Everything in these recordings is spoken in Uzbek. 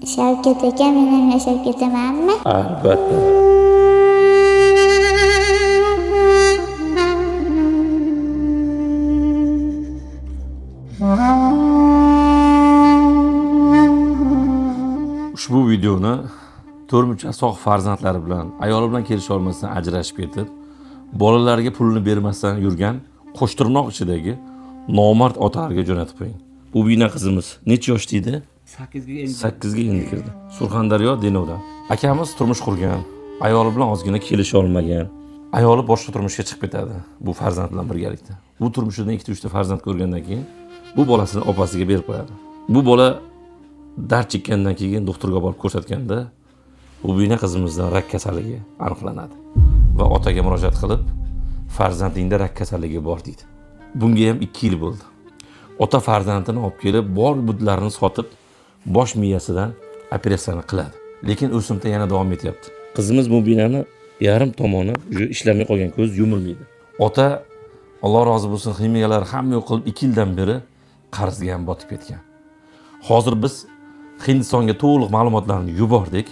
Shavkat aka, men ham yashab ketamanmi? Albatta. Ushbu videoni To'rtmucha sog' farzandlari bilan, ayoli bilan kelisha olmasdan ajrashib ketib, bolalariga pulini bermasdan yurgan qo'shtirnoq ichidagi nomard otalarga jo'natib qo'ying. Bu bino qizimiz necha yoshda edi? 8 ga endi kirdi. Surxondaryo Denovdan. Akamiz turmush qurgan, ayoli bilan ozgina kelisha olmagan. Ayoli boshqa turmushga chiqib ketadi bu farzand bilan birgalikda. Bu turmushidan 2-3 ta farzand ko'rgandan keyin bu bolasini opasiga berib qo'yadi. Bu bola dard chekkandan keyin doktorga borib ko'rsatganda bu bino qizimizdan rak kasalligi aniqlanadi va otaga murojaat qilib, farzandingda rak kasalligi bor deydi. Bunga ham 2 yil bo'ldi. Ota farzandini olib kelib, bor budlarini sotib, bosh miyasidan operatsiyani qiladi. Lekin o'simta yana davom etyapti. Qizimiz bu binoni yarim tomoni ishlamay qolgan, ko'z yumilmaydi. Ota Alloh rozi bo'lsin, ximiyalar hamma yo'q qilib 2 yildan beri qarzga ham botib ketgan. Hozir biz Hindistonga to'liq ma'lumotlarni yubordik.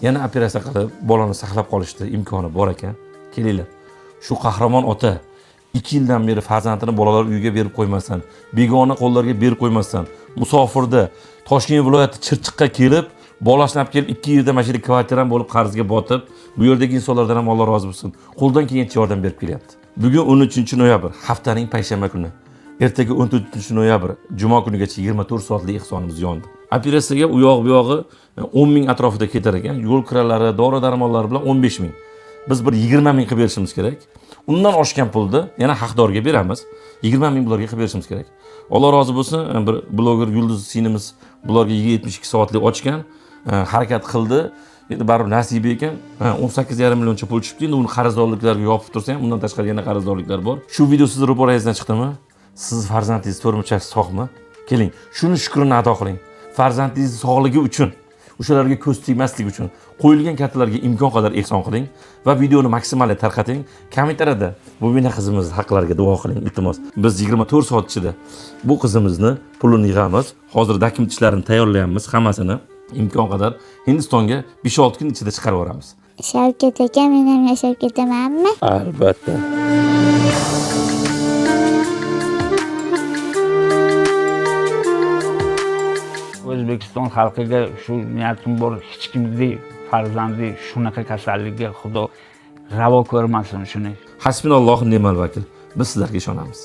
Yana operatsiya qilib, bolani saqlab qolishda imkoni bor ekan. Kelinglar. Shu qahramon ota 2 yildan beri farzandini bolalar uyiga berib qo'ymasdan, begona qo'llarga berib qo'ymasdan, musofirda Toshkent viloyati Chirchiqqa kelib, bolasini olib kelib 2 yilda mana shu kvartiram bo'lib qarzga botib, bu yerdagi insonlardan ham Alloh rozi bo'lsin, qo'ldan kelgancha yordam berib kelyapti. Bugun 13-noyabr, haftaning payshanba kuni. Ertaga 14-noyabr, juma kunigacha 24 soatlik ehsonimiz yondi. Operatsiyaga u yoq bu yog'i 10 ming atrofida ketar ekan. Yo'l kiralari, dori-darmonlar bilan 15 ming. Biz bir 20 ming qilib berishimiz kerak. Undan oshgan pulni yana haqdorga beramiz. 20 ming bularga qilib berishimiz kerak. Alloh rozi bo'lsin, bir bloger Yulduz sinimiz bularga 72 soatlik ochgan, harakat qildi. Endi baribir nasibi ekan, 18,5 millioncha pul tushibdi. Endi uni qarzdorliklarga yopib tursa ham, undan tashqari yana qarzdorliklar bor. Shu video sizni ro'parangizdan chiqdimi? Siz farzandingiz to'rtmuchasi sog'mi? Keling, shuni shukrini ado qiling. Farzandingiz sog'ligi uchun, o'shalarga ko'z tegmasligi uchun qo'yilgan kattalarga imkon qadar ehson qiling va videoni maksimal tarqating. Kommentariyada bu bino qizimiz haqlariga duo qiling, iltimos. Biz 24 soat ichida bu qizimizni pulini yig'amiz. Hozir dokument ishlarini tayyorlayapmiz, hammasini imkon qadar Hindistonga 5-6 kun ichida chiqarib yuboramiz. Shavkat aka, men ham yashab ketamanmi? Albatta. O'zbekiston xalqiga shu niyatim bor, hech kimni farzandi shunaqa kasallikka Xudo ravo ko'rmasin shuni. Hasbunallohu ni'mal vakil. Biz sizlarga ishonamiz.